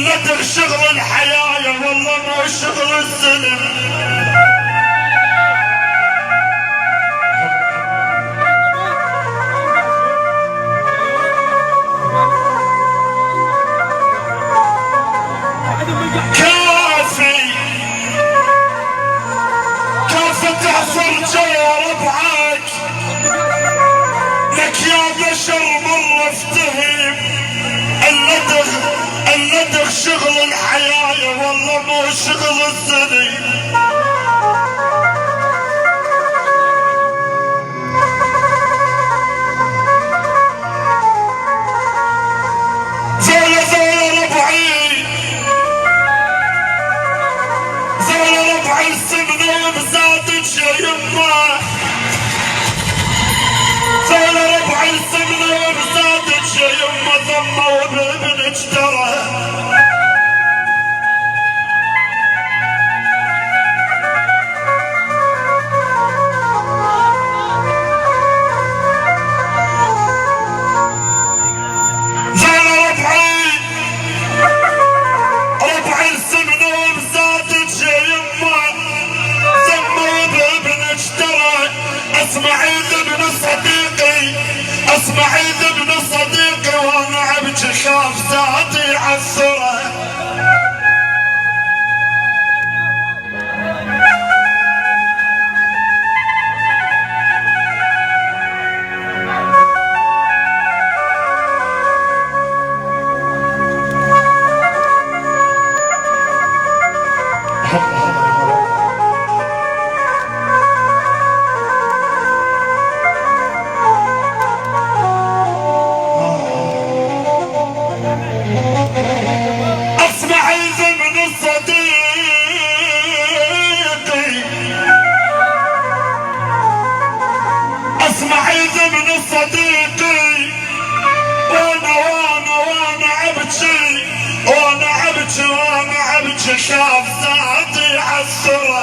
خلتك شغل الحياة والله مو شغل السلم. كافي تحصل جوا ربعك لك يا بشر مرة افتهم. اللدغ شغل الحياة والله مو شغل السنين. السمنة بزادت شي يمه، زول ربع السمنة بزادت شي يمه ثمه وبابنك ترى. اسمعيد ابن صديقي وانا ابكي خاف ذاتي عالثرى. وانا ابكي شاف ذاتي عالثرى.